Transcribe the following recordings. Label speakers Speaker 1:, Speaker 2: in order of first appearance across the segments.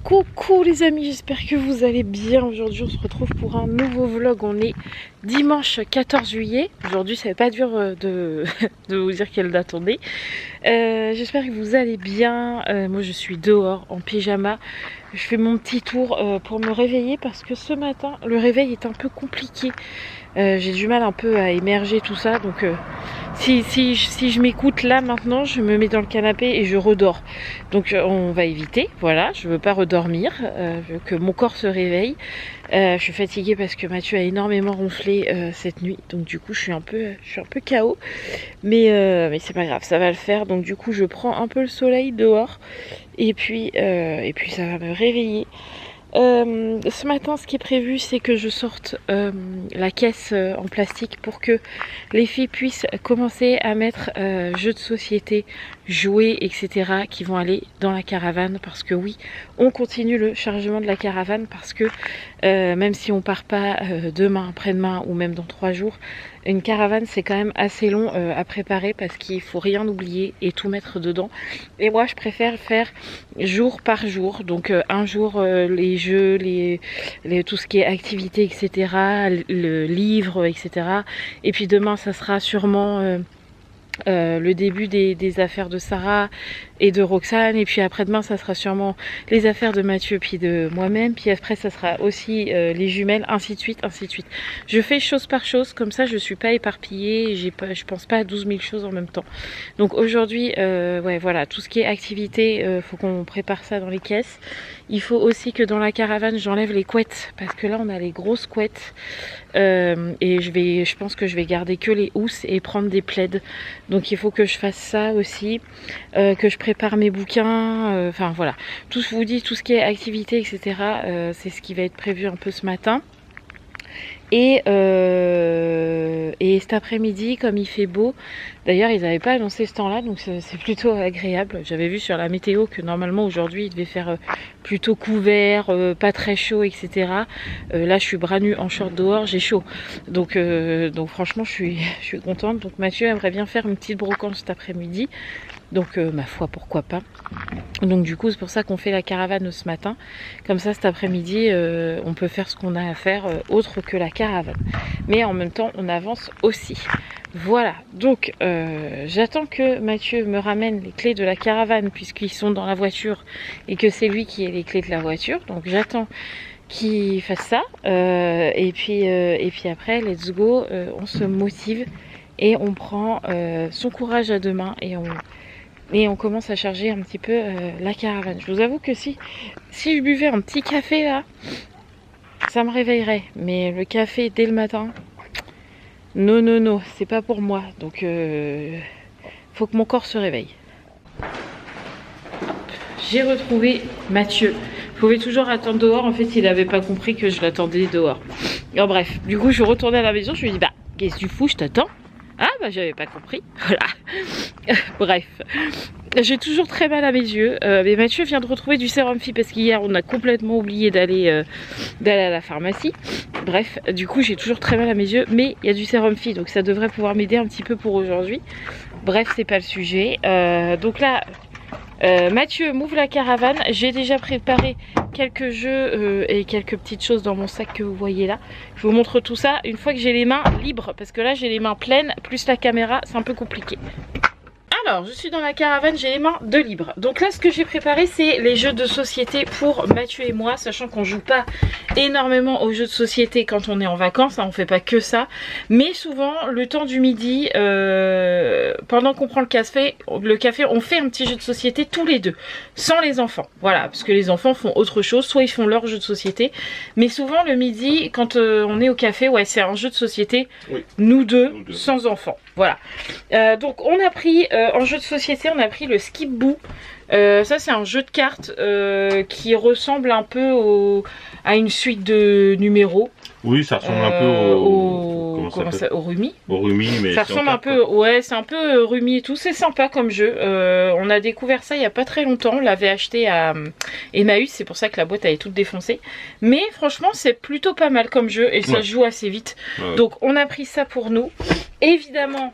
Speaker 1: Coucou les amis, j'espère que vous allez bien. Aujourd'hui on se retrouve pour un nouveau vlog. On est dimanche 14 juillet. Aujourd'hui ça n'est pas dur de vous dire quelle date on est. J'espère que vous allez bien. Moi je suis dehors en pyjama. Je fais mon petit tour pour me réveiller parce que ce matin le réveil est un peu compliqué. J'ai du mal un peu à émerger tout ça, donc si je m'écoute là maintenant, je me mets dans le canapé et je redors. Donc on va éviter, voilà, je veux pas redormir, je veux que mon corps se réveille. Je suis fatiguée parce que Mathieu a énormément ronflé cette nuit, donc du coup je suis un peu KO, mais c'est pas grave, ça va le faire. Donc du coup je prends un peu le soleil dehors et puis ça va me réveiller. Ce matin, ce qui est prévu, c'est que je sorte la caisse en plastique pour que les filles puissent commencer à mettre jeux de société, jouets, etc. qui vont aller dans la caravane. Parce que oui, on continue le chargement de la caravane parce que même si on part pas demain, après-demain ou même dans 3 jours, une caravane c'est quand même assez long à préparer parce qu'il faut rien oublier et tout mettre dedans. Et moi je préfère faire jour par jour, donc un jour les jeux, tout ce qui est activité, etc., le livre, etc. Et puis demain ça sera sûrement le début des affaires de Sarah et de Roxane, et puis après-demain ça sera sûrement les affaires de Mathieu puis de moi-même, puis après ça sera aussi les jumelles, ainsi de suite, ainsi de suite. Je fais chose par chose, comme ça je suis pas éparpillée, je pense pas à 12 000 choses en même temps. Donc aujourd'hui, ouais voilà, tout ce qui est activité, faut qu'on prépare ça dans les caisses. Il faut aussi que dans la caravane j'enlève les couettes, parce que là on a les grosses couettes, et je pense que je vais garder que les housses et prendre des plaids. Donc il faut que je fasse ça aussi, que je prépare mes bouquins, enfin voilà, tout ce ce qui est activité, etc. C'est ce qui va être prévu un peu ce matin. Et cet après-midi, comme il fait beau, d'ailleurs ils n'avaient pas annoncé ce temps-là, donc c'est plutôt agréable. J'avais vu sur la météo que normalement aujourd'hui il devait faire plutôt couvert, pas très chaud, etc. Là je suis bras nus en short dehors, j'ai chaud. Donc franchement je suis contente. Donc Mathieu aimerait bien faire une petite brocante cet après-midi. Donc ma foi, pourquoi pas. Donc du coup c'est pour ça qu'on fait la caravane ce matin. Comme ça cet après-midi on peut faire ce qu'on a à faire autre que la caravane. Mais en même temps on avance aussi. Voilà, donc j'attends que Mathieu me ramène les clés de la caravane puisqu'ils sont dans la voiture et que c'est lui qui ait les clés de la voiture. Donc j'attends qu'il fasse ça. Et puis après, let's go, on se motive et on prend son courage à deux mains et on commence à charger un petit peu la caravane. Je vous avoue que si je buvais un petit café là, ça me réveillerait. Mais le café dès le matin, non, c'est pas pour moi. Donc faut que mon corps se réveille. J'ai retrouvé Mathieu. Il pouvait toujours attendre dehors. En fait, il n'avait pas compris que je l'attendais dehors. Alors bref, du coup, je retournais à la maison. Je lui ai dit, bah, qu'est-ce que tu fous, je t'attends. Ah bah j'avais pas compris, voilà. Bref, j'ai toujours très mal à mes yeux, mais Mathieu vient de retrouver du sérum Phi parce qu'hier on a complètement oublié d'aller à la pharmacie. Bref, du coup j'ai toujours très mal à mes yeux, mais il y a du sérum Phi, donc ça devrait pouvoir m'aider un petit peu pour aujourd'hui. Bref, c'est pas le sujet. Donc là, Mathieu m'ouvre la caravane. J'ai déjà préparé quelques jeux et quelques petites choses dans mon sac que vous voyez là. Je vous montre tout ça une fois que j'ai les mains libres, parce que là j'ai les mains pleines plus la caméra, c'est un peu compliqué. Alors, je suis dans la caravane, j'ai les mains de libre. Donc là, ce que j'ai préparé, c'est les jeux de société pour Mathieu et moi, sachant qu'on joue pas énormément aux jeux de société quand on est en vacances, hein, on fait pas que ça. Mais souvent, le temps du midi, pendant qu'on prend le café, on fait un petit jeu de société tous les deux, sans les enfants. Voilà, parce que les enfants font autre chose, soit ils font leur jeu de société. Mais souvent, le midi, quand on est au café, ouais, c'est un jeu de société, oui. Nous deux, sans enfants. Voilà. Donc, on a pris... en jeu de société, on a pris le Skip Boo. Ça, c'est un jeu de cartes qui ressemble un peu à une suite de numéros. Oui, ça ressemble un peu au Rumi. Au Rumi, mais ça ressemble un peu, ouais, c'est un peu Rumi et tout. C'est sympa comme jeu. On a découvert ça il n'y a pas très longtemps. On l'avait acheté à Emmaüs, c'est pour ça que la boîte elle est toute défoncée. Mais franchement, c'est plutôt pas mal comme jeu et ça se joue assez vite. Ouais. Donc, on a pris ça pour nous. Évidemment.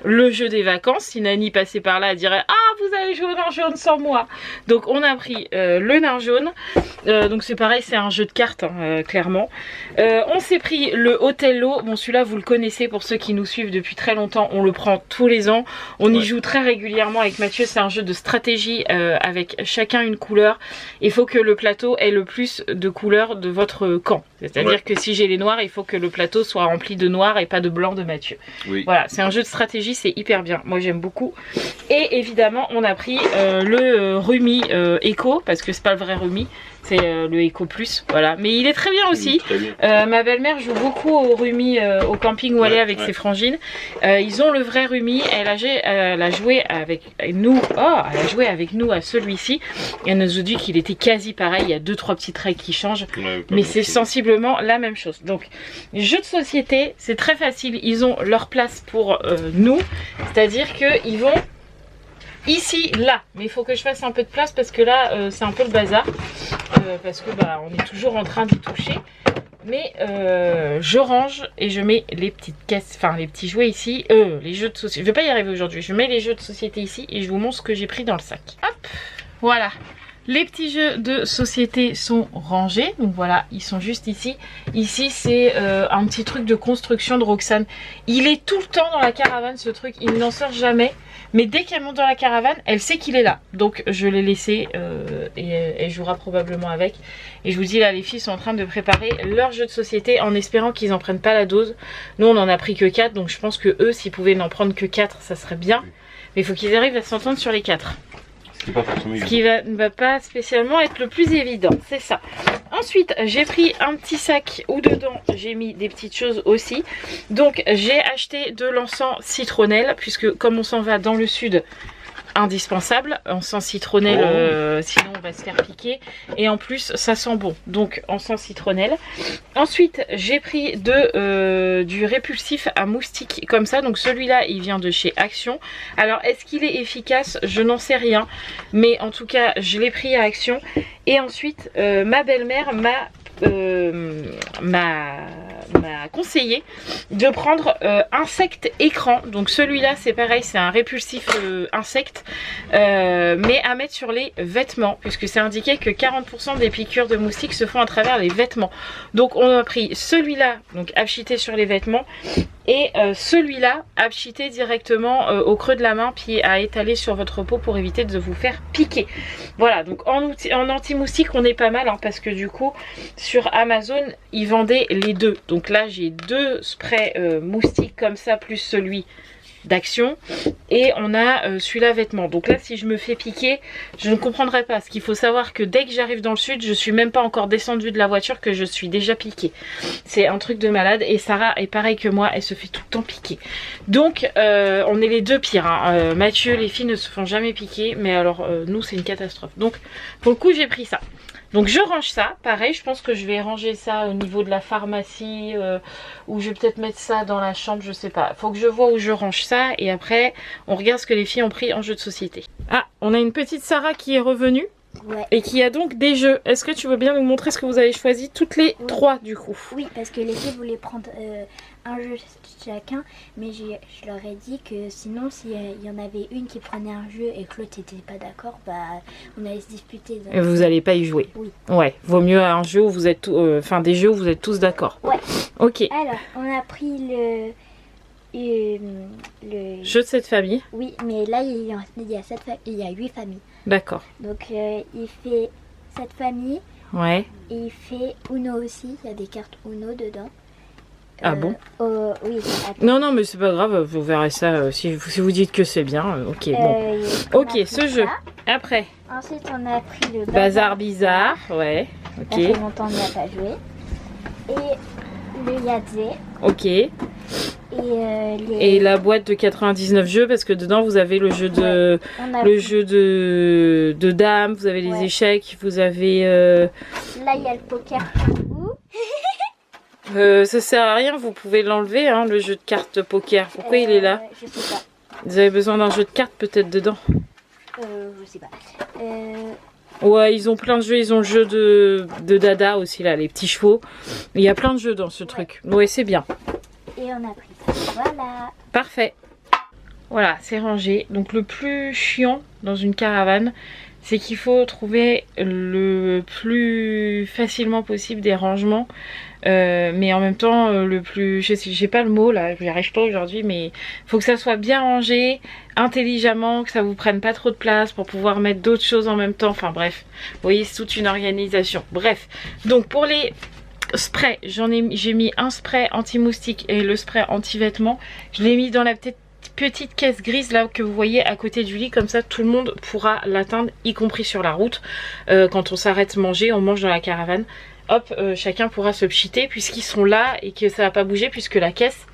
Speaker 1: le jeu des vacances. Si Nani passait par là, elle dirait ah vous allez jouer au nain jaune sans moi. Donc on a pris le nain jaune. Donc c'est pareil, c'est un jeu de cartes hein, clairement. On s'est pris le Othello. Bon celui-là vous le connaissez pour ceux qui nous suivent depuis très longtemps. On le prend tous les ans. On y joue très régulièrement avec Mathieu. C'est un jeu de stratégie avec chacun une couleur. Il faut que le plateau ait le plus de couleurs de votre camp. C'est-à-dire que si j'ai les noirs, il faut que le plateau soit rempli de noir et pas de blanc de Mathieu. Voilà, c'est un jeu de stratégie, c'est hyper bien. Moi j'aime beaucoup. Et évidemment on a pris le Rumi Eco, parce que c'est pas le vrai Rumi, c'est le Eco Plus, voilà. Mais il est très bien aussi.
Speaker 2: Très bien.
Speaker 1: Ma belle-mère joue beaucoup au Rumi au camping où elle est avec ses frangines. Ils ont le vrai Rumi. Elle a joué avec nous. Oh, elle a joué avec nous à celui-ci. Et elle nous a dit qu'il était quasi pareil. Il y a 2-3 petites règles qui changent, mais c'est sensiblement la même chose. Donc, jeux de société, c'est très facile. Ils ont leur place pour nous, c'est-à-dire que ils vont ici, là, mais il faut que je fasse un peu de place parce que là c'est un peu le bazar parce que bah on est toujours en train d'y toucher. Mais je range et je mets les petites caisses, enfin les petits jouets ici, les jeux de société. Je vais pas y arriver aujourd'hui. Je mets les jeux de société ici et je vous montre ce que j'ai pris dans le sac. Hop, voilà. Les petits jeux de société sont rangés, donc voilà, ils sont juste ici. Ici, c'est un petit truc de construction de Roxane. Il est tout le temps dans la caravane, ce truc, il n'en sort jamais. Mais dès qu'elle monte dans la caravane, elle sait qu'il est là. Donc je l'ai laissé et elle jouera probablement avec. Et je vous dis là, les filles sont en train de préparer leur jeu de société en espérant qu'ils n'en prennent pas la dose. Nous, on en a pris que 4, donc je pense que eux, s'ils pouvaient n'en prendre que 4, ça serait bien. Mais il faut qu'ils arrivent à s'entendre sur les 4. Ce qui ne va pas spécialement être le plus évident, c'est ça. Ensuite, j'ai pris un petit sac où dedans j'ai mis des petites choses aussi. Donc j'ai acheté de l'encens citronnelle, puisque comme on s'en va dans le sud, indispensable, encens citronnelle, sinon on va se faire piquer. Et en plus ça sent bon, donc encens citronnelle. Ensuite j'ai pris du répulsif à moustique comme ça, donc celui-là il vient de chez Action. Alors est-ce qu'il est efficace? Je n'en sais rien, mais en tout cas je l'ai pris à Action. Et ensuite ma belle-mère m'a conseillé de prendre insecte écran. Donc celui-là c'est pareil, c'est un répulsif insecte, mais à mettre sur les vêtements, puisque c'est indiqué que 40% des piqûres de moustiques se font à travers les vêtements. Donc on a pris celui-là, donc apchité sur les vêtements, et celui-là apchité directement au creux de la main, puis à étaler sur votre peau pour éviter de vous faire piquer. Voilà, donc en anti-moustique on est pas mal, hein, parce que du coup sur Amazon ils vendaient les deux. Donc là j'ai 2 sprays moustiques comme ça, plus celui d'Action, et on a celui-là vêtements. Donc là si je me fais piquer, je ne comprendrai pas. Ce qu'il faut savoir que dès que j'arrive dans le sud, je suis même pas encore descendue de la voiture que je suis déjà piquée. C'est un truc de malade. Et Sarah est pareil que moi, elle se fait tout le temps piquer. Donc on est les deux pires, hein. Mathieu, les filles ne se font jamais piquer, mais alors nous c'est une catastrophe. Donc pour le coup j'ai pris ça. Donc je range ça, pareil, je pense que je vais ranger ça au niveau de la pharmacie, ou je vais peut-être mettre ça dans la chambre, je sais pas. Faut que je vois où je range ça et après on regarde ce que les filles ont pris en jeu de société. Ah, on a une petite Sarah qui est revenue.
Speaker 3: Ouais.
Speaker 1: Et qui a donc des jeux. Est-ce que tu veux bien nous montrer ce que vous avez choisi toutes les 3 du coup?
Speaker 3: Oui, parce que les filles voulaient prendre un jeu chacun, mais je leur ai dit que sinon s'il y en avait une qui prenait un jeu et que l'autre n'était pas d'accord, bah on allait se disputer.
Speaker 1: Et vous n'allez pas y jouer?
Speaker 3: Oui.
Speaker 1: Ouais, vaut mieux un jeu où vous êtes enfin des jeux où vous êtes tous d'accord.
Speaker 3: Ouais.
Speaker 1: Ok.
Speaker 3: Alors, on a pris le
Speaker 1: jeu de cette famille.
Speaker 3: Oui, mais là il y a 8 familles.
Speaker 1: D'accord.
Speaker 3: Donc il fait cette famille.
Speaker 1: Ouais.
Speaker 3: Et il fait Uno aussi, il y a des cartes Uno dedans.
Speaker 1: Ah bon?
Speaker 3: Oui.
Speaker 1: Non, non, mais c'est pas grave, vous verrez ça si vous dites que c'est bien. Ok, bon. Ok, ce jeu. Après.
Speaker 3: Ensuite, on a pris le
Speaker 1: Bazar bizarre, ouais. Ok.
Speaker 3: Ça fait longtemps qu'on n'y a pas joué. Et le Yadze.
Speaker 1: Ok.
Speaker 3: Et
Speaker 1: la boîte de 99 jeux, parce que dedans vous avez le jeu de jeu de dames, vous avez les échecs, vous avez
Speaker 3: là il y a le poker.
Speaker 1: Ça sert à rien, vous pouvez l'enlever, hein, le jeu de cartes poker. Pourquoi il est là?
Speaker 3: Je sais pas.
Speaker 1: Vous avez besoin d'un jeu de cartes peut-être dedans?
Speaker 3: Je sais pas.
Speaker 1: Ouais, ils ont plein de jeux, ils ont le jeu de dada aussi là, les petits chevaux. Il y a plein de jeux dans ce truc. Ouais, c'est bien.
Speaker 3: Et on a pris ça. Voilà.
Speaker 1: Parfait. voilà, c'est rangé. Donc le plus chiant dans une caravane, c'est qu'il faut trouver le plus facilement possible des rangements. Mais en même temps, le plus... j'ai pas le mot là, j'y arrive pas aujourd'hui, mais il faut que ça soit bien rangé, intelligemment, que ça vous prenne pas trop de place pour pouvoir mettre d'autres choses en même temps. Enfin bref, vous voyez, c'est toute une organisation. Bref, donc pour les sprays, j'ai mis un spray anti-moustique et le spray anti-vêtements. Je l'ai mis dans la petite caisse grise là que vous voyez à côté du lit, comme ça tout le monde pourra l'atteindre, y compris sur la route. Quand on s'arrête manger, on mange dans la caravane, hop, chacun pourra se pchiter puisqu'ils sont là et que ça va pas bouger puisque la caisse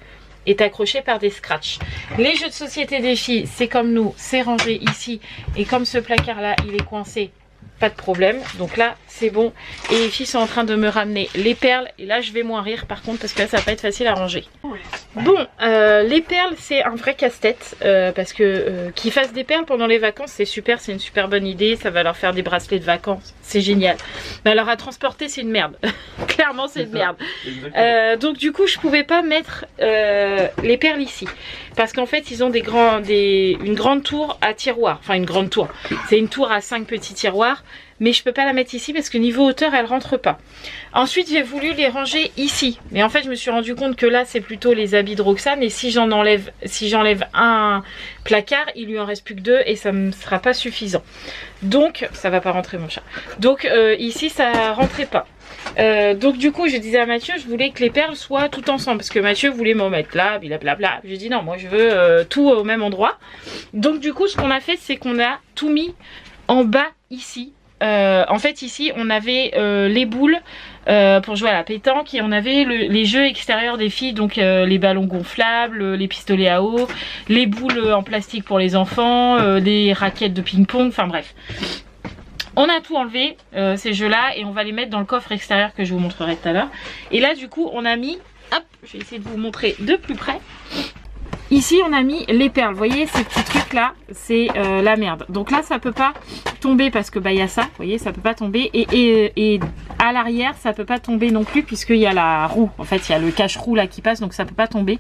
Speaker 1: est accrochée par des scratchs. Les jeux de société des filles, c'est comme nous, c'est rangé ici, et comme ce placard là il est coincé, pas de problème. Donc là c'est bon, et les filles sont en train de me ramener les perles, et là je vais moins rire par contre parce que là ça va pas être facile à ranger. Bon, les perles c'est un vrai casse-tête, parce que qu'ils fassent des perles pendant les vacances c'est super, c'est une super bonne idée, ça va leur faire des bracelets de vacances, c'est génial. Mais alors à transporter c'est une merde, clairement c'est une merde. Donc du coup je pouvais pas mettre les perles ici, parce qu'en fait ils ont une grande tour à tiroir, enfin une grande tour, c'est une tour à 5 petits tiroirs, mais je peux pas la mettre ici parce que niveau hauteur elle rentre pas. Ensuite j'ai voulu les ranger ici, mais en fait je me suis rendu compte que là c'est plutôt les habits de Roxane, et si j'enlève un placard il lui en reste plus que 2 et ça me sera pas suffisant. Donc ça va pas rentrer mon chat, donc ici ça rentrait pas. Donc du coup je disais à Mathieu, je voulais que les perles soient tout ensemble, parce que Mathieu voulait m'en mettre là, blablabla. J'ai dit non, moi je veux tout au même endroit. Donc du coup ce qu'on a fait c'est qu'on a tout mis en bas ici. En fait ici on avait les boules pour jouer à la pétanque, et on avait les jeux extérieurs des filles, donc les ballons gonflables, les pistolets à eau, les boules en plastique pour les enfants, des raquettes de ping-pong, enfin bref. On a tout enlevé, ces jeux là, et on va les mettre dans le coffre extérieur que je vous montrerai tout à l'heure. Et là du coup on a mis, hop, je vais essayer de vous montrer de plus près. Ici on a mis les perles, vous voyez ces petits trucs là, c'est la merde. Donc là ça peut pas tomber parce que bah il y a ça, vous voyez, ça peut pas tomber, et à l'arrière ça peut pas tomber non plus puisqu'il y a la roue, en fait il y a le cache-roue là qui passe, donc ça peut pas tomber.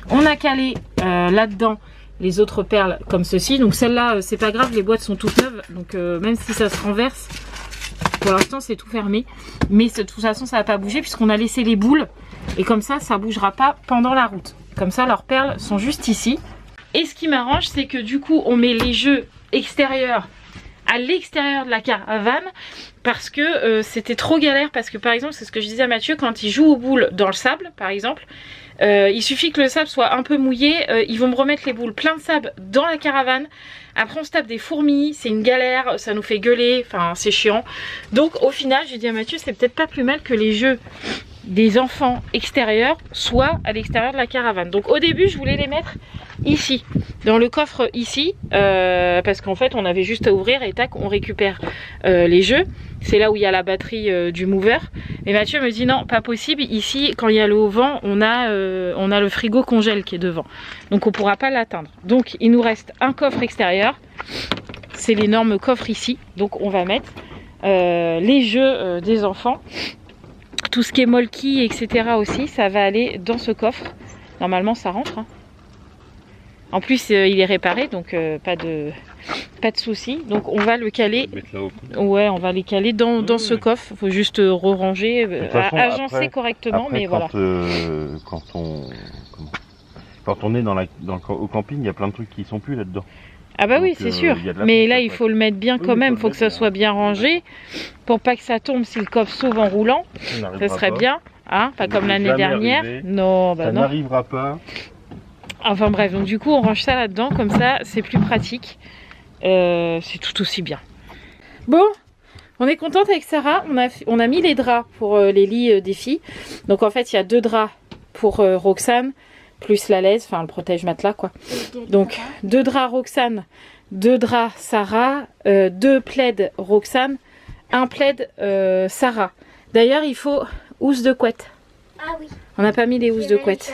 Speaker 1: On a calé là-dedans les autres perles comme ceci, donc celle-là c'est pas grave, les boîtes sont toutes neuves, donc même si ça se renverse, pour l'instant c'est tout fermé, mais de toute façon ça va pas bouger puisqu'on a laissé les boules, et comme ça ça bougera pas pendant la route. Comme ça leurs perles sont juste ici. Et ce qui m'arrange c'est que du coup on met les jeux extérieurs à l'extérieur de la caravane, parce que c'était trop galère, parce que par exemple c'est ce que je disais à Mathieu, quand il joue aux boules dans le sable par exemple, il suffit que le sable soit un peu mouillé, ils vont me remettre les boules plein de sable dans la caravane, après on se tape des fourmis, c'est une galère, ça nous fait gueuler, enfin c'est chiant. Donc au final j'ai dit à Mathieu, c'est peut-être pas plus mal que les jeux des enfants extérieurs soient à l'extérieur de la caravane. Donc au début je voulais les mettre ici, dans le coffre ici, parce qu'en fait on avait juste à ouvrir et tac on récupère les jeux. C'est là où il y a la batterie du mover. Mais Mathieu me dit non, pas possible, ici quand il y a le haut vent on a le frigo congèle qui est devant, donc on pourra pas l'atteindre. Donc il nous reste un coffre extérieur, c'est l'énorme coffre ici, donc on va mettre les jeux des enfants. Tout ce qui est molki, etc. aussi, ça va aller dans ce coffre. Normalement, ça rentre. Hein. En plus, il est réparé, donc pas de souci. Donc, on va le caler. Ouais, on va les caler dans ce coffre. Il faut juste re-ranger, agencer après, correctement, après, mais voilà.
Speaker 2: Quand on est au camping, il y a plein de trucs qui sont plus là-dedans.
Speaker 1: Ah bah oui, c'est sûr, mais là il faut le mettre bien quand même, il faut que ça soit bien rangé pour pas que ça tombe si le coffre s'ouvre en roulant, ça serait bien, hein, pas comme l'année dernière. Non, bah
Speaker 2: ça
Speaker 1: non.
Speaker 2: Ça n'arrivera pas.
Speaker 1: Enfin bref, donc du coup on range ça là-dedans, comme ça c'est plus pratique, c'est tout aussi bien. Bon, on est contente avec Sarah, on a mis les draps pour les lits des filles, donc en fait il y a 2 draps pour Roxane, plus la laise, enfin le protège-matelas quoi. Donc 2 draps Roxane, 2 draps Sarah, 2 plaids Roxane, 1 plaid Sarah. D'ailleurs il faut housse de couette.
Speaker 3: Ah oui.
Speaker 1: On n'a pas mis les housses de couette.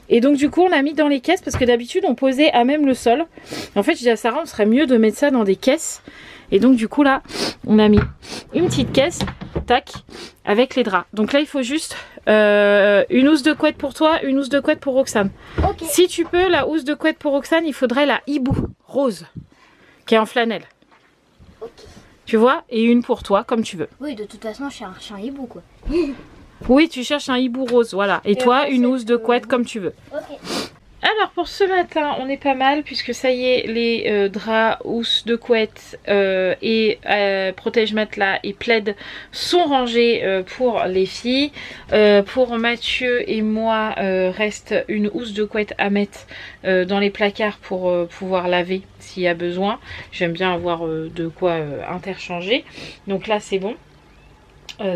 Speaker 1: Et donc du coup on a mis dans les caisses, parce que d'habitude on posait à même le sol. En fait je dis à Sarah, on serait mieux de mettre ça dans des caisses. Et donc du coup là on a mis une petite caisse tac, avec les draps. Donc là il faut juste une housse de couette pour toi, une housse de couette pour Roxane.
Speaker 3: Ok.
Speaker 1: Si tu peux, la housse de couette pour Roxane, il faudrait la hibou rose, qui est en flanelle.
Speaker 3: Ok.
Speaker 1: Tu vois, et une pour toi, comme tu veux.
Speaker 3: Oui, de toute façon, je suis un hibou, quoi.
Speaker 1: Oui, tu cherches un hibou rose, voilà. Et toi,
Speaker 3: après,
Speaker 1: une
Speaker 3: c'est
Speaker 1: housse de
Speaker 3: que-
Speaker 1: couette comme tu veux.
Speaker 3: Ok.
Speaker 1: Alors pour ce matin, on est pas mal puisque ça y est, les draps, housses de couette et protège-matelas et plaid sont rangés pour les filles. Pour Mathieu et moi, reste une housse de couette à mettre dans les placards pour pouvoir laver s'il y a besoin. J'aime bien avoir de quoi interchanger. Donc là c'est bon,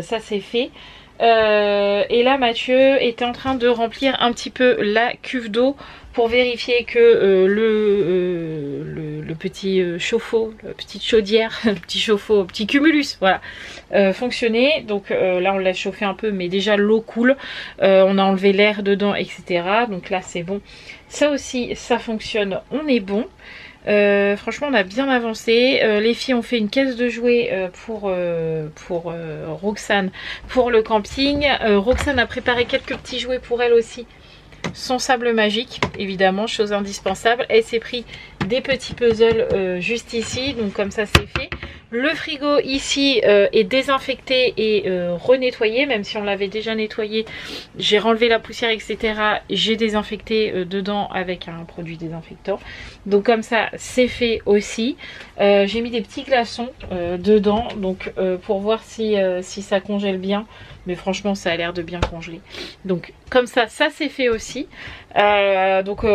Speaker 1: ça c'est fait. Et là Mathieu était en train de remplir un petit peu la cuve d'eau pour vérifier que le petit chauffe-eau, la petite chaudière, le petit chauffe-eau, petit cumulus, voilà, fonctionnait. Donc là on l'a chauffé un peu, mais déjà l'eau coule, on a enlevé l'air dedans, etc. Donc là c'est bon, ça aussi ça fonctionne, on est bon. Franchement on a bien avancé. Les filles ont fait une caisse de jouets pour Roxane pour le camping. Roxane a préparé quelques petits jouets pour elle aussi. Son sable magique, évidemment, chose indispensable. Elle s'est pris des petits puzzles juste ici, donc comme ça c'est fait. Le frigo ici est désinfecté et renettoyé, même si on l'avait déjà nettoyé. J'ai renlevé la poussière, etc. J'ai désinfecté dedans avec un produit désinfectant. Donc comme ça, c'est fait aussi. J'ai mis des petits glaçons dedans, donc pour voir si ça congèle bien. Mais franchement, ça a l'air de bien congeler. Donc comme ça, ça c'est fait aussi. Donc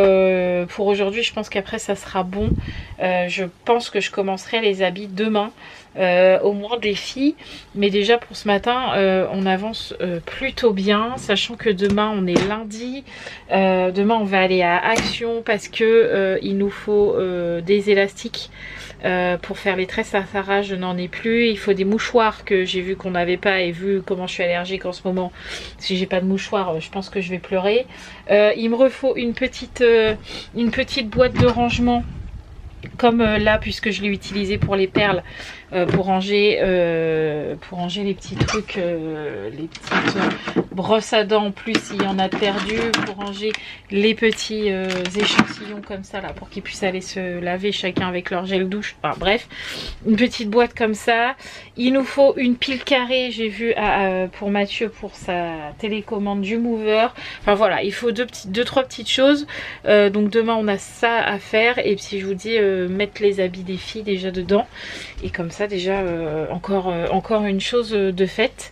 Speaker 1: pour aujourd'hui, je pense qu'après ça sera bon. Je pense que je commencerai les habits demain. Au moins des filles, mais déjà pour ce matin on avance plutôt bien, sachant que demain on est lundi. Demain on va aller à Action parce que il nous faut des élastiques pour faire les tresses à sarrage. Je n'en ai plus. Il faut des mouchoirs que j'ai vu qu'on n'avait pas, et vu comment je suis allergique en ce moment, si j'ai pas de mouchoirs je pense que je vais pleurer. Il me refaut une petite boîte de rangement comme là, puisque je l'ai utilisé pour les perles, pour ranger les petits trucs, les petites brosses à dents en plus s'il y en a perdu, pour ranger les petits échantillons comme ça là, pour qu'ils puissent aller se laver chacun avec leur gel douche. Enfin bref, une petite boîte comme ça. Il nous faut une pile carrée, j'ai vu pour Mathieu pour sa télécommande du mover. Enfin voilà, il faut deux trois petites choses. Donc demain on a ça à faire, et puis je vous dis mettre les habits des filles déjà dedans, et comme ça déjà encore une chose de faite.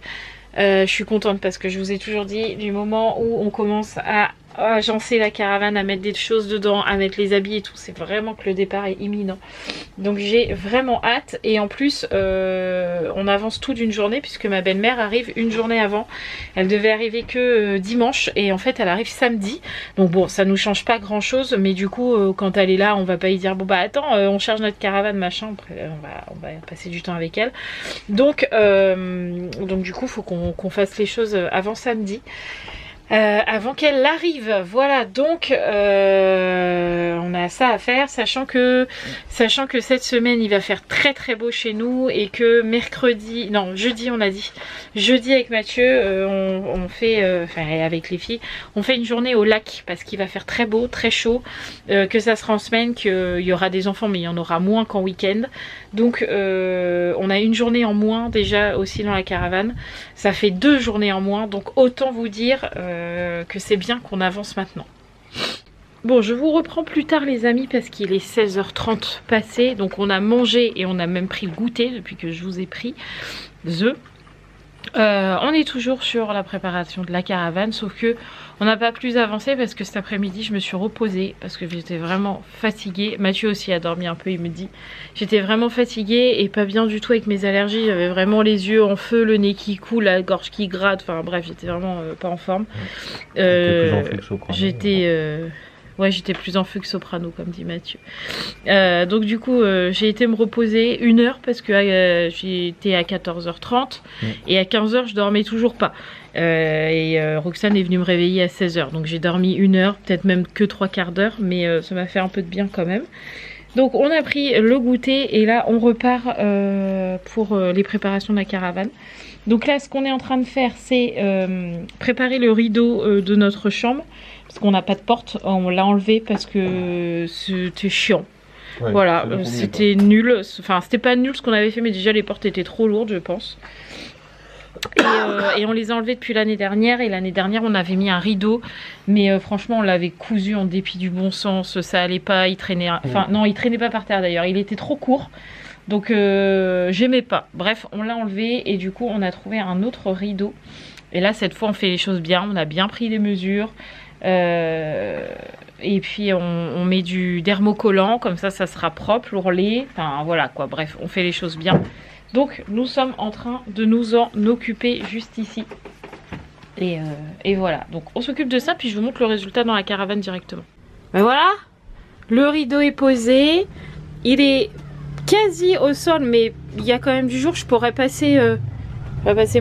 Speaker 1: Je suis contente parce que je vous ai toujours dit, du moment où on commence à agencer la caravane, à mettre des choses dedans, à mettre les habits et tout, c'est vraiment que le départ est imminent. Donc j'ai vraiment hâte, et en plus on avance tout d'une journée puisque ma belle-mère arrive une journée avant. Elle devait arriver que dimanche, et en fait elle arrive samedi. Donc bon, ça nous change pas grand chose, mais du coup quand elle est là, on va pas y dire bon bah attends, on charge notre caravane machin. Après, on va passer du temps avec elle. Donc du coup faut qu'on fasse les choses avant samedi. Avant qu'elle arrive, voilà. Donc on a ça à faire, sachant que cette semaine il va faire très très beau chez nous, et que jeudi on a dit, jeudi avec Mathieu on fait, avec les filles, on fait une journée au lac parce qu'il va faire très beau, très chaud, que ça sera en semaine, qu'il y aura des enfants mais il y en aura moins qu'en week-end. Donc on a une journée en moins déjà aussi dans la caravane, ça fait 2 journées en moins, donc autant vous dire que c'est bien qu'on avance maintenant. Bon, je vous reprends plus tard les amis parce qu'il est 16h30 passé, donc on a mangé et on a même pris le goûter depuis que je vous ai pris on est toujours sur la préparation de la caravane, sauf que on n'a pas plus avancé parce que cet après-midi je me suis reposée parce que j'étais vraiment fatiguée. Mathieu aussi a dormi un peu, il me dit. J'étais vraiment fatiguée et pas bien du tout avec mes allergies. J'avais vraiment les yeux en feu, le nez qui coule, la gorge qui gratte. Enfin bref, j'étais vraiment pas en forme. J'étais plus en feu que soprano, comme dit Mathieu. Donc du coup, j'ai été me reposer 1 heure parce que j'étais à 14h30 et à 15h, je dormais toujours pas. Roxane est venue me réveiller à 16h. Donc j'ai dormi 1 heure, peut-être même que 3/4 d'heure, mais ça m'a fait un peu de bien quand même. Donc on a pris le goûter et là on repart pour les préparations de la caravane. Donc là, ce qu'on est en train de faire, c'est préparer le rideau de notre chambre. Parce qu'on n'a pas de porte, on l'a enlevé parce que c'était chiant.
Speaker 2: Ouais,
Speaker 1: voilà, c'était nul. Enfin, c'était pas nul ce qu'on avait fait, mais déjà les portes étaient trop lourdes, je pense. Et on les a enlevés depuis l'année dernière. Et l'année dernière, on avait mis un rideau. Mais franchement, on l'avait cousu en dépit du bon sens. Ça allait pas, il traînait. Enfin, non, il traînait pas par terre d'ailleurs. Il était trop court. Donc, j'aimais pas. Bref, on l'a enlevé. Et du coup, on a trouvé un autre rideau. Et là, cette fois, on fait les choses bien. On a bien pris les mesures. Et puis on met du dermocollant, comme ça sera propre, ourlé, enfin voilà quoi, bref, on fait les choses bien. Donc nous sommes en train de nous en occuper juste ici. Et voilà, donc on s'occupe de ça, puis je vous montre le résultat dans la caravane directement. Ben voilà, le rideau est posé, il est quasi au sol, mais il y a quand même du jour, je pourrais passer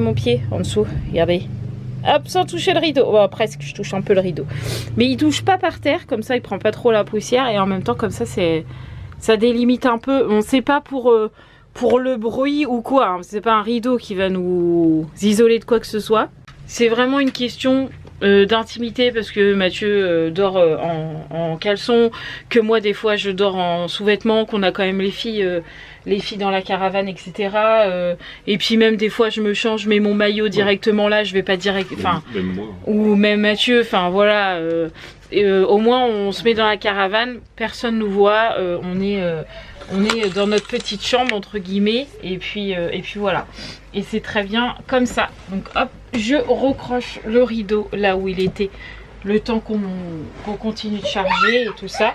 Speaker 1: mon pied en dessous, regardez. Hop, sans toucher le rideau. Bon, presque, je touche un peu le rideau. Mais il touche pas par terre, comme ça il prend pas trop la poussière. Et en même temps, comme ça, ça délimite un peu. On sait pas pour le bruit ou quoi. Hein. C'est pas un rideau qui va nous isoler de quoi que ce soit. C'est vraiment une question d'intimité parce que Mathieu dort en caleçon, que moi des fois je dors en sous-vêtements, qu'on a quand même les filles dans la caravane, etc. Et puis même des fois je me change, je mets mon maillot directement là, je vais pas direct, enfin, ou même Mathieu, enfin voilà. Au moins on se met dans la caravane, personne nous voit, on est dans notre petite chambre entre guillemets, et puis voilà. Et c'est très bien comme ça. Donc hop, je recroche le rideau là où il était, le temps qu'on continue de charger et tout ça.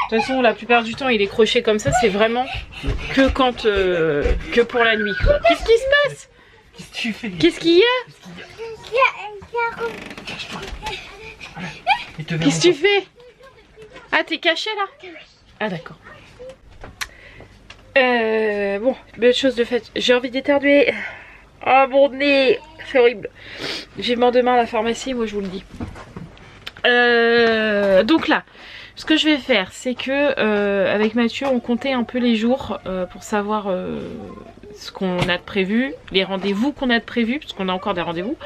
Speaker 1: De toute façon, la plupart du temps, il est croché comme ça. C'est vraiment que quand que pour la nuit. Qu'est-ce qui se passe?
Speaker 2: Qu'est-ce que tu fais?
Speaker 1: Qu'est-ce qu'il y a? Qu'est-ce que tu fais? Ah, t'es caché là? Ah d'accord. Bon, belle chose de fait. J'ai envie d'éternuer. Oh mon nez, c'est horrible. Vivement demain à la pharmacie, moi je vous le dis. Donc là, ce que je vais faire, c'est que avec Mathieu, on comptait un peu les jours pour savoir ce qu'on a de prévu, les rendez-vous qu'on a de prévu, parce qu'on a encore des rendez-vous.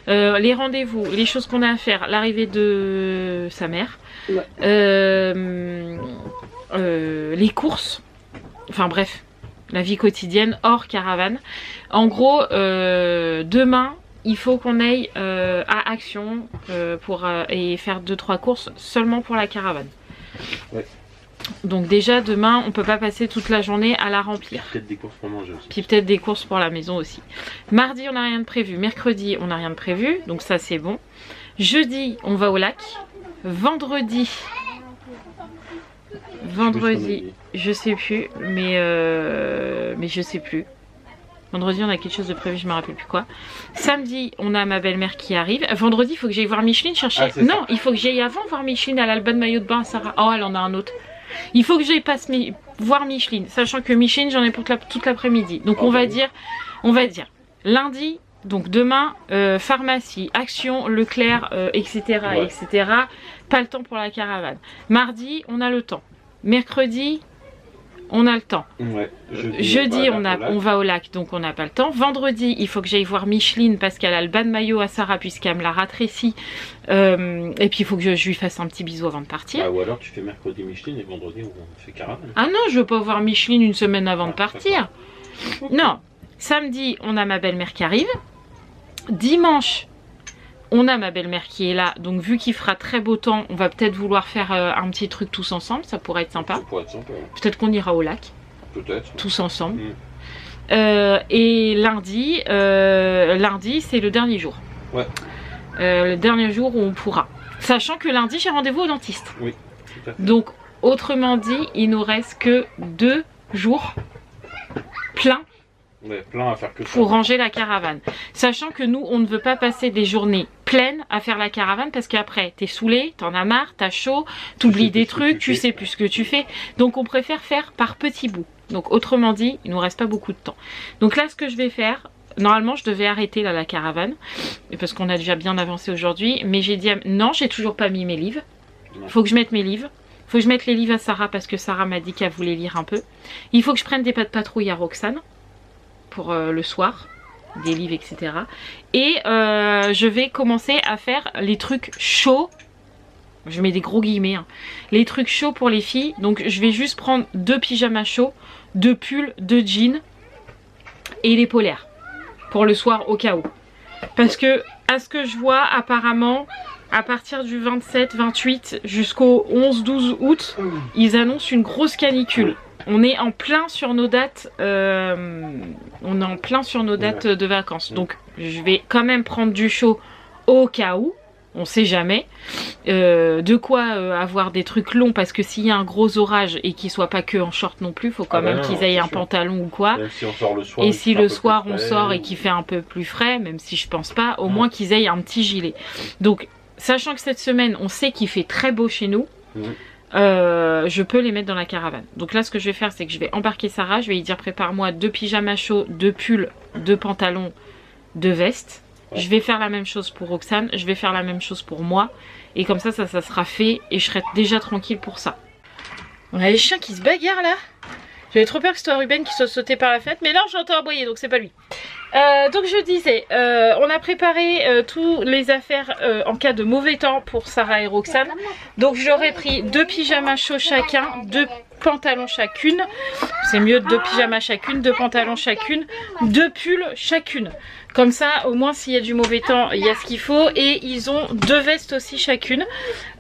Speaker 1: Les rendez-vous, les choses qu'on a à faire, l'arrivée de sa mère, les courses, enfin bref, la vie quotidienne hors caravane. En gros, demain, il faut qu'on aille à Action et faire 2-3 courses seulement pour la caravane.
Speaker 2: Ouais.
Speaker 1: Donc déjà demain on peut pas passer toute la journée à la remplir.
Speaker 2: Peut-être des courses pour manger aussi.
Speaker 1: Puis peut-être des courses pour la maison aussi. Mardi on n'a rien de prévu, mercredi on n'a rien de prévu, donc ça c'est bon. Jeudi on va au lac. Vendredi je sais plus, mais je sais plus. Vendredi on a quelque chose de prévu, je me rappelle plus quoi. Samedi on a ma belle-mère qui arrive. Vendredi il faut que j'aille voir Micheline chercher. Ah, non, il faut que j'aille avant voir Micheline à l'Alban de maillot de bain à Sarah. Oh elle en a un autre. Il faut que j'aille voir Micheline, sachant que Micheline j'en ai pour toute l'après-midi. Donc on va dire lundi, donc demain pharmacie, Action, Leclerc, etc. etc. Pas le temps pour la caravane. Mardi on a le temps. Mercredi on a le temps. Ouais, jeudi on va au lac, donc on n'a pas le temps. Vendredi il faut que j'aille voir Micheline parce qu'elle a le bas de maillot à Sarah puisqu'elle me l'a ratréci. Et puis il faut que je lui fasse un petit bisou avant de partir.
Speaker 2: Ah, ou alors tu fais mercredi Micheline et vendredi on fait caravane.
Speaker 1: Ah non, je veux pas voir Micheline une semaine avant de partir. Non, samedi on a ma belle-mère qui arrive. Dimanche on a ma belle-mère qui est là, donc vu qu'il fera très beau temps, on va peut-être vouloir faire un petit truc tous ensemble, ça pourrait être sympa. Peut-être qu'on ira au lac. Peut-être. Tous ensemble. Et lundi, c'est le dernier jour. Ouais. Le dernier jour où on pourra. Sachant que lundi, j'ai rendez-vous au dentiste. Oui, tout à fait. Donc, autrement dit, il nous reste que 2 jours pleins.
Speaker 2: Ouais, plein à faire que ça.
Speaker 1: Pour ranger la caravane. Sachant que nous, on ne veut pas passer des journées pleines à faire la caravane parce qu'après, t'es saoulé, t'en as marre, t'as chaud, t'oublies des trucs, tu sais plus ce que tu fais. Donc on préfère faire par petits bouts. Donc autrement dit, il nous reste pas beaucoup de temps. Donc là, ce que je vais faire, normalement, je devais arrêter là la caravane parce qu'on a déjà bien avancé aujourd'hui. Mais j'ai dit, non, j'ai toujours pas mis mes livres. Faut que je mette mes livres. Faut que je mette les livres à Sarah parce que Sarah m'a dit qu'elle voulait lire un peu. Il faut que je prenne des pas de patrouille à Roxane. Pour le soir, des livres, etc. Et je vais commencer à faire les trucs chauds. Je mets des gros guillemets, hein. Les trucs chauds pour les filles. Donc je vais juste prendre 2 pyjamas chauds, 2 pulls, 2 jeans et les polaires pour le soir au cas où. Parce que à ce que je vois apparemment à partir du 27, 28 jusqu'au 11, 12 août, ils annoncent une grosse canicule. On est en plein sur nos dates, de vacances. Donc je vais quand même prendre du chaud au cas où. On sait jamais. De quoi avoir des trucs longs, parce que s'il y a un gros orage et qu'il soit pas que en short non plus, faut quand même qu'ils aient un pantalon ou quoi.
Speaker 2: Même si on sort le soir,
Speaker 1: et si le soir on sort et qu'il fait un peu plus frais, même si je pense pas, au moins qu'ils aient un petit gilet. Donc sachant que cette semaine on sait qu'il fait très beau chez nous, je peux les mettre dans la caravane. Donc là ce que je vais faire, c'est que je vais embarquer Sarah, je vais lui dire prépare-moi 2 pyjamas chauds, 2 pulls, 2 pantalons, 2 vestes. Je vais faire la même chose pour Roxane, je vais faire la même chose pour moi. Et comme ça sera fait et je serai déjà tranquille pour ça. On a les chiens qui se bagarrent là. J'avais trop peur que ce soit Ruben qui soit sauté par la fenêtre. Mais là j'entends aboyer, donc c'est pas lui. Donc je disais, on a préparé tous les affaires en cas de mauvais temps pour Sarah et Roxane. Donc j'aurais pris 2 pyjamas chauds chacun, 2 pantalons chacune. C'est mieux 2 pyjamas chacune, 2 pantalons chacune, 2 pulls chacune. Comme ça, au moins s'il y a du mauvais temps, il y a ce qu'il faut. Et ils ont 2 vestes aussi chacune.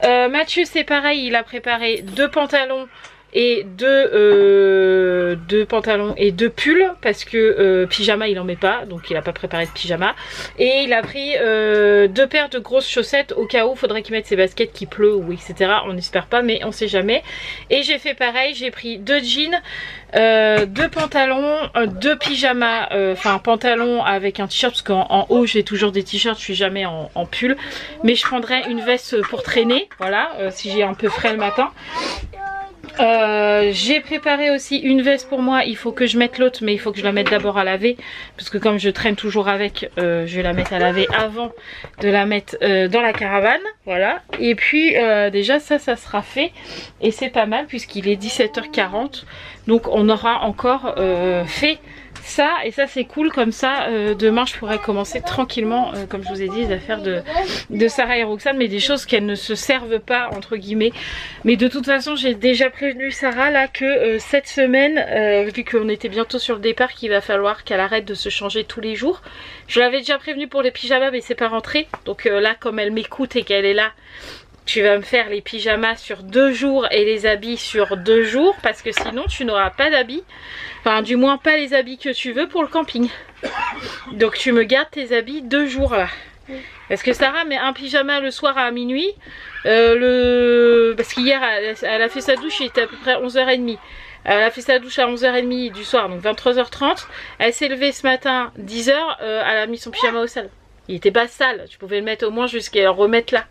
Speaker 1: Mathieu c'est pareil, il a préparé 2 pantalons et 2 pantalons et 2 pulls, parce que pyjama il en met pas, donc il a pas préparé de pyjama. Et il a pris 2 paires de grosses chaussettes au cas où faudrait qu'il mette ses baskets qui pleut ou etc. On n'espère pas, mais on sait jamais. Et j'ai fait pareil, j'ai pris 2 jeans, 2 pantalons, 2 pyjamas, enfin pantalon avec un t-shirt, parce qu'en haut j'ai toujours des t-shirts, je suis jamais en pull, mais je prendrai une veste pour traîner, voilà, si j'ai un peu frais le matin. J'ai préparé aussi une veste pour moi, il faut que je mette l'autre, mais il faut que je la mette d'abord à laver, parce que comme je traîne toujours avec, je vais la mettre à laver avant de la mettre dans la caravane, voilà. Et puis déjà ça sera fait, et c'est pas mal puisqu'il est 17h40, donc on aura encore fait ça, et ça c'est cool. Comme ça demain je pourrais commencer tranquillement, comme je vous ai dit, les affaires de Sarah et Roxane, mais des choses qu'elles ne se servent pas entre guillemets. Mais de toute façon j'ai déjà prévenu Sarah là que cette semaine, vu qu'on était bientôt sur le départ, qu'il va falloir qu'elle arrête de se changer tous les jours. Je l'avais déjà prévenu pour les pyjamas, mais c'est pas rentré, donc là comme elle m'écoute et qu'elle est là, tu vas me faire les pyjamas sur 2 jours et les habits sur 2 jours, parce que sinon tu n'auras pas d'habits. Enfin du moins pas les habits que tu veux pour le camping. Donc tu me gardes tes habits 2 jours là. Parce que Sarah met un pyjama le soir à minuit. Parce qu'hier elle a fait sa douche, il était à peu près 11h30. Elle a fait sa douche à 11h30 du soir, donc 23h30. Elle s'est levée ce matin 10h, elle a mis son pyjama au sale. Il était pas sale, tu pouvais le mettre au moins jusqu'à le remettre là.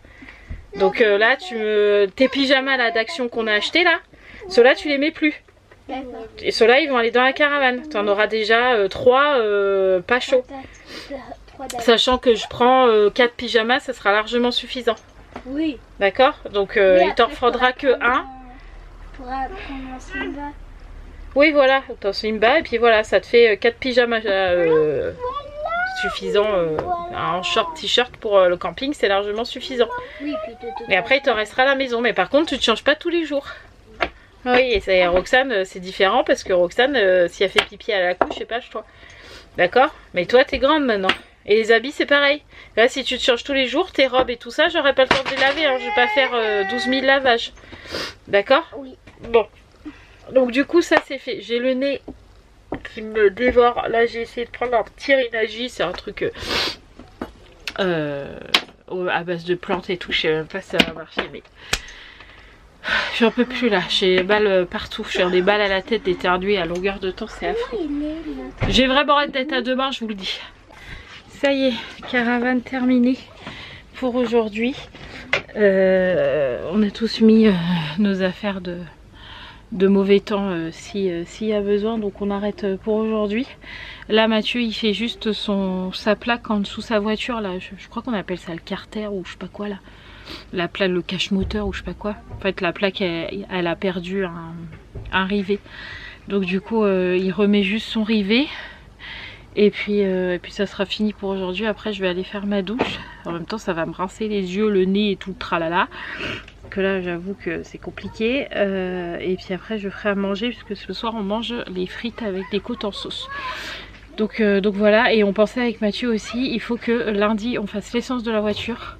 Speaker 1: Donc là, tes pyjamas là d'action qu'on a acheté là, ceux-là tu les mets plus. Et ceux-là ils vont aller dans la caravane. Tu en auras déjà 3 pas chauds. Sachant que je prends 4 pyjamas, ça sera largement suffisant.
Speaker 3: Oui.
Speaker 1: D'accord. Donc il t'en faudra que un.
Speaker 3: Pour prendre un Simba.
Speaker 1: Oui voilà, ton Simba, et puis voilà, ça te fait 4 pyjamas suffisant. Un short t-shirt pour le camping, c'est largement suffisant.
Speaker 3: Oui,
Speaker 1: et après il t'en restera à la maison. Mais par contre tu ne changes pas tous les jours. Oui, et Roxane c'est différent, parce que Roxane si elle fait pipi à la couche, c'est pas toi. D'accord. Mais toi t'es grande maintenant. Et les habits c'est pareil. Là si tu te changes tous les jours, tes robes et tout ça, j'aurais pas le temps de les laver, hein. Je vais pas faire 12 000 lavages. D'accord.
Speaker 3: Oui.
Speaker 1: Bon. Donc du coup ça c'est fait. J'ai le nez qui me dévore. Là j'ai essayé de prendre un petit Rhinagi, c'est un truc à base de plantes et tout. Je sais même pas si ça va marcher, mais j'en peux plus là. J'ai des balles partout. Je fais des balles à la tête, des éternuées à longueur de temps, c'est affreux. J'ai vraiment hâte d'être à demain, je vous le dis. Ça y est, caravane terminée pour aujourd'hui. On a tous mis nos affaires de mauvais temps s'il y a besoin, donc on arrête pour aujourd'hui. Là Mathieu il fait juste sa plaque en dessous sa voiture là, je crois qu'on appelle ça le carter ou je sais pas quoi là, la plaque, le cache moteur ou je sais pas quoi. En fait la plaque elle a perdu un rivet, donc du coup il remet juste son rivet. Et puis ça sera fini pour aujourd'hui. Après je vais aller faire ma douche. En même temps ça va me rincer les yeux, le nez et tout le tralala. Que là j'avoue que c'est compliqué. Et puis après je ferai à manger puisque ce soir on mange les frites avec des côtes en sauce. Donc voilà, et on pensait avec Mathieu aussi, il faut que lundi on fasse l'essence de la voiture.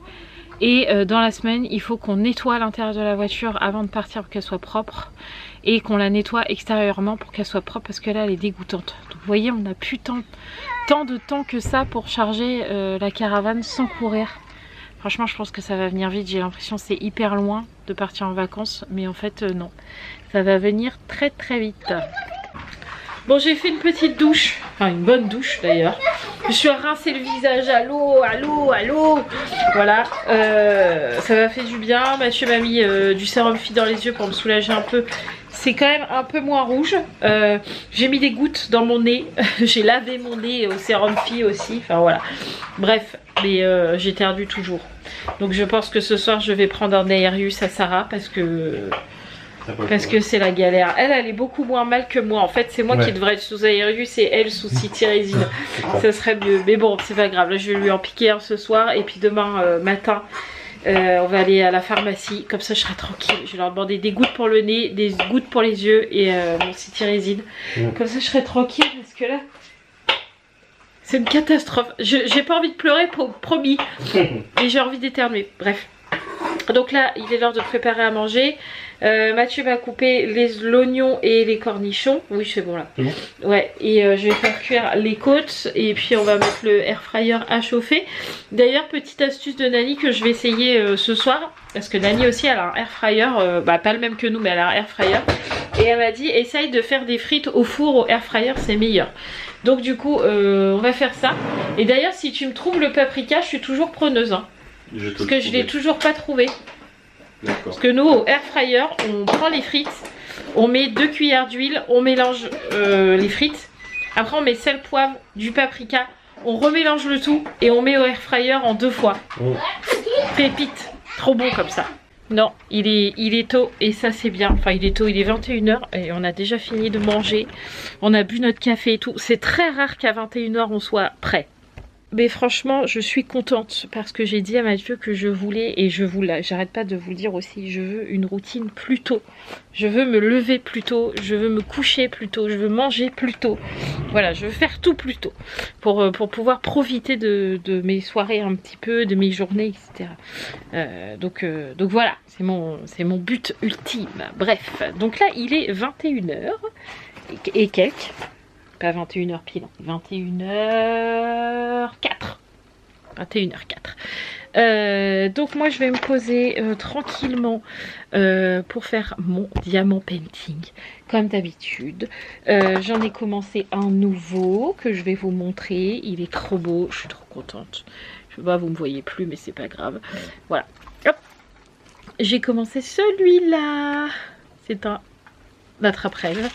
Speaker 1: Et dans la semaine il faut qu'on nettoie l'intérieur de la voiture avant de partir pour qu'elle soit propre. Et qu'on la nettoie extérieurement pour qu'elle soit propre parce que là elle est dégoûtante. Donc vous voyez, on n'a plus tant de temps que ça pour charger la caravane sans courir. Franchement je pense que ça va venir vite, j'ai l'impression que c'est hyper loin de partir en vacances. Mais en fait non, ça va venir très très vite. Bon, j'ai fait une petite douche, enfin une bonne douche d'ailleurs. Je suis rincé le visage à l'eau, voilà, ça m'a fait du bien. Mathieu m'a mis du sérum Phi dans les yeux pour me soulager un peu. C'est quand même un peu moins rouge. J'ai mis des gouttes dans mon nez. J'ai lavé mon nez au sérum Phi aussi. Enfin voilà. Bref, mais j'éternue toujours. Donc je pense que ce soir je vais prendre un Aerius à Sarah parce que c'est la galère. Elle est beaucoup moins mal que moi. En fait c'est moi qui devrais être sous Aerius et elle sous citirésidine. Ça serait mieux. Mais bon c'est pas grave. Là je vais lui en piquer un ce soir. Et puis demain matin on va aller à la pharmacie. Comme ça je serai tranquille. Je vais leur demander des gouttes pour le nez, des gouttes pour les yeux et mon citirésidine. Comme ça je serai tranquille parce que là c'est une catastrophe. J'ai pas envie de pleurer, promis. Et j'ai envie d'éternuer. Bref. Donc là il est l'heure de préparer à manger. Mathieu m'a coupé l'oignon et les cornichons. Oui c'est bon là. Ouais, et je vais faire cuire les côtes. Et puis on va mettre le air fryer à chauffer. D'ailleurs petite astuce de Nani que je vais essayer ce soir. Parce que Nani aussi elle a un air fryer. Pas le même que nous mais elle a un air fryer. Et elle m'a dit essaye de faire des frites au four au air fryer, c'est meilleur. Donc du coup on va faire ça. Et d'ailleurs si tu me trouves le paprika je suis toujours preneuse hein. Parce que je l'ai toujours pas trouvé. Parce que nous au air fryer on prend les frites, on met 2 cuillères d'huile, on mélange les frites, après on met sel, poivre, du paprika, on remélange le tout et on met au air fryer en 2 fois. Pépite, trop bon comme ça. Non, il est tôt et ça c'est bien. Enfin il est tôt, il est 21 h et on a déjà fini de manger. On a bu notre café et tout. C'est très rare qu'à 21 h on soit prêt. Mais franchement je suis contente parce que j'ai dit à Mathieu que je voulais, et j'arrête pas de vous le dire aussi, je veux une routine plus tôt. Je veux me lever plus tôt, je veux me coucher plus tôt, je veux manger plus tôt. Voilà, je veux faire tout plus tôt pour pouvoir profiter de mes soirées un petit peu, de mes journées, etc. Donc voilà, c'est mon but ultime. Bref, donc là il est 21 h et quelques. Pas 21 h pile, 21 h 04. 21 h 04. Donc moi je vais me poser tranquillement pour faire mon diamant painting comme d'habitude. J'en ai commencé un nouveau que je vais vous montrer. Il est trop beau, je suis trop contente. Je sais pas, vous me voyez plus mais c'est pas grave. Voilà. Hop. J'ai commencé celui-là. C'est un attrape-rêve.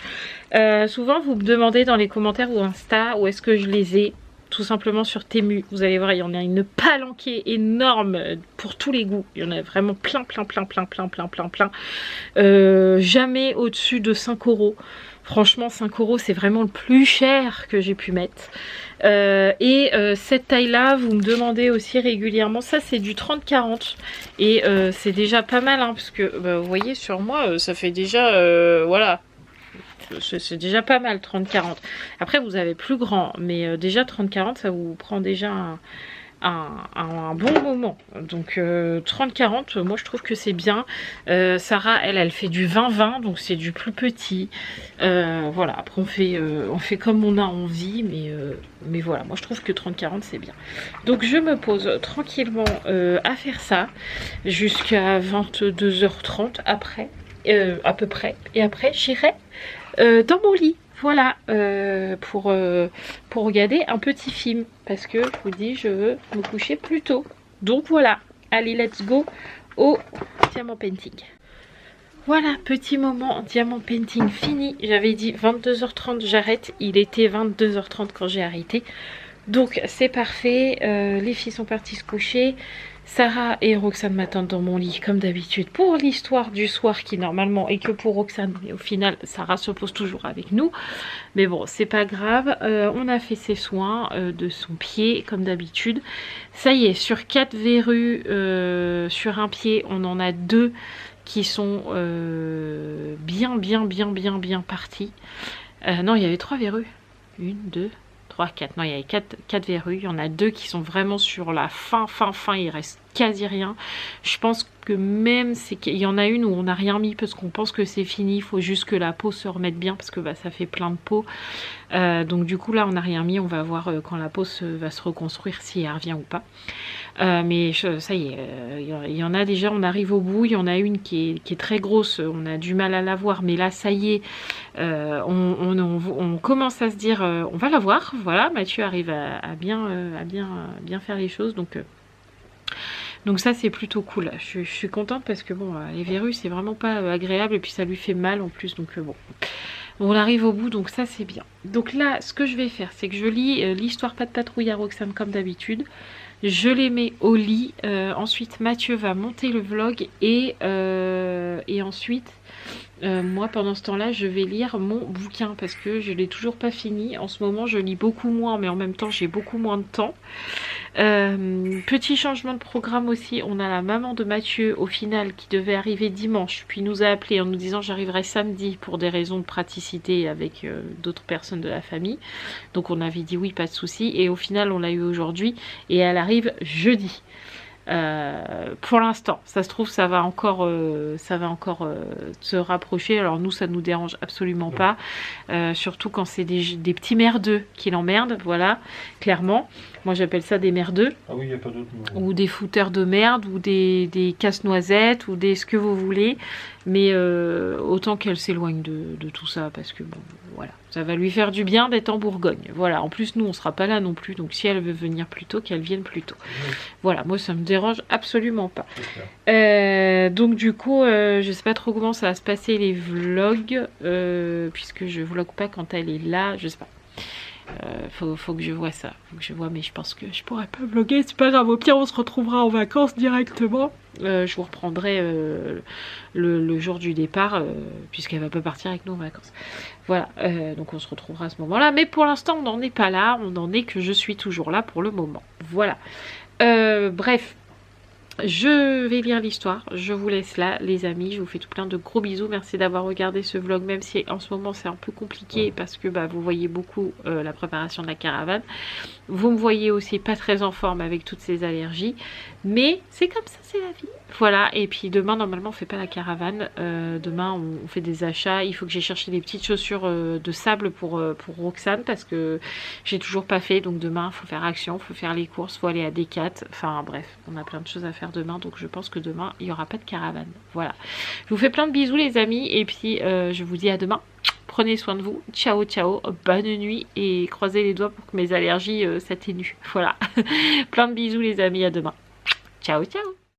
Speaker 1: Souvent vous me demandez dans les commentaires ou Insta où est-ce que je les ai. Tout simplement sur Temu. Vous allez voir il y en a une palanquée énorme pour tous les goûts. Il y en a vraiment plein. Jamais au-dessus de 5 €. Franchement 5 € c'est vraiment le plus cher que j'ai pu mettre. Cette taille là vous me demandez aussi régulièrement. Ça c'est du 30-40 et c'est déjà pas mal hein, parce que vous voyez sur moi ça fait déjà voilà. C'est déjà pas mal 30-40. Après vous avez plus grand mais déjà 30-40 ça vous prend déjà un bon moment. Donc 30-40 moi je trouve que c'est bien. Sarah elle fait du 20-20 donc c'est du plus petit. Voilà, après on fait comme on a envie mais voilà, moi je trouve que 30-40 c'est bien. Donc je me pose tranquillement à faire ça jusqu'à 22 h 30 après à peu près, et après j'irai dans mon lit. Voilà, pour regarder un petit film. Parce que je vous dis, je veux me coucher plus tôt. Donc voilà, allez, let's go au diamant painting. Voilà, petit moment diamant painting fini. J'avais dit 22 h 30 j'arrête. Il était 22 h 30 quand j'ai arrêté. Donc c'est parfait, les filles sont parties se coucher. Sarah et Roxane m'attendent dans mon lit comme d'habitude pour l'histoire du soir qui normalement est que pour Roxane. Mais au final, Sarah se pose toujours avec nous. Mais bon, c'est pas grave. On a fait ses soins de son pied comme d'habitude. Ça y est, sur 4 verrues sur un pied, on en a 2 qui sont bien partis. Non, il y avait 3 verrues. 1, 2, 3, 4. Non, il y avait 4 verrues. Il y en a 2 qui sont vraiment sur la fin. Il reste quasi rien. Je pense que même c'est qu'il y en a une où on n'a rien mis parce qu'on pense que c'est fini. Il faut juste que la peau se remette bien parce que bah, ça fait plein de peau. Donc du coup là on n'a rien mis. On va voir quand la peau va se reconstruire si elle revient ou pas. Mais ça y est, il y en a déjà, on arrive au bout. Il y en a une qui est très grosse, on a du mal à la voir, mais là ça y est, on commence à se dire on va la voir. Voilà, Mathieu arrive à bien faire les choses, donc ça c'est plutôt cool. Je suis contente parce que bon, les verrues c'est vraiment pas agréable et puis ça lui fait mal en plus, donc bon. On arrive au bout, donc ça c'est bien. Donc là ce que je vais faire, c'est que je lis l'histoire pas de patrouille à Roxane comme d'habitude. Je les mets au lit. Ensuite Mathieu va monter le vlog et ensuite moi pendant ce temps là je vais lire mon bouquin parce que je l'ai toujours pas fini. En ce moment je lis beaucoup moins, mais en même temps j'ai beaucoup moins de temps. Petit changement de programme aussi, on a la maman de Mathieu au final qui devait arriver dimanche, puis nous a appelé en nous disant j'arriverai samedi pour des raisons de praticité avec d'autres personnes de la famille. Donc on avait dit oui, pas de souci, et au final on l'a eu aujourd'hui et elle arrive jeudi. Pour l'instant, ça se trouve ça va encore se rapprocher. Alors nous ça nous dérange absolument pas, surtout quand c'est des petits merdeux qui l'emmerdent, voilà, clairement. Moi j'appelle ça des merdeux.
Speaker 2: Ah oui, il n'y a pas d'autre mot.
Speaker 1: Ou des fouteurs de merde, ou des casse-noisettes, ou des ce que vous voulez. Mais autant qu'elle s'éloigne de tout ça, parce que bon, voilà. Ça va lui faire du bien d'être en Bourgogne. Voilà, en plus nous on sera pas là non plus, donc si elle veut venir plus tôt, qu'elle vienne plus tôt. Oui. Voilà, moi ça me dérange absolument pas. Donc du coup, je sais pas trop comment ça va se passer les vlogs, puisque je vlog pas quand elle est là, je sais pas. Faut que je vois ça, mais je pense que je pourrais pas vlogger, c'est pas grave, au pire on se retrouvera en vacances directement. Je vous reprendrai le jour du départ, puisqu'elle va pas partir avec nous en vacances. Voilà, donc on se retrouvera à ce moment là, mais pour l'instant on n'en est pas là, on en est que je suis toujours là pour le moment. Voilà, bref. Je vais lire l'histoire, je vous laisse là les amis, je vous fais tout plein de gros bisous, merci d'avoir regardé ce vlog, même si en ce moment c'est un peu compliqué parce que bah, vous voyez beaucoup la préparation de la caravane, vous me voyez aussi pas très en forme avec toutes ces allergies, mais c'est comme ça, c'est la vie. Voilà, et puis demain normalement on fait pas la caravane, demain on fait des achats, il faut que j'ai cherché des petites chaussures de sable pour Roxane parce que j'ai toujours pas fait, donc demain il faut faire action, il faut faire les courses, il faut aller à Decat, enfin bref, on a plein de choses à faire demain, donc je pense que demain il n'y aura pas de caravane. Voilà, je vous fais plein de bisous les amis, et puis je vous dis à demain. Prenez soin de vous, ciao ciao, bonne nuit et croisez les doigts pour que mes allergies s'atténuent. Voilà, plein de bisous les amis, à demain. Ciao ciao.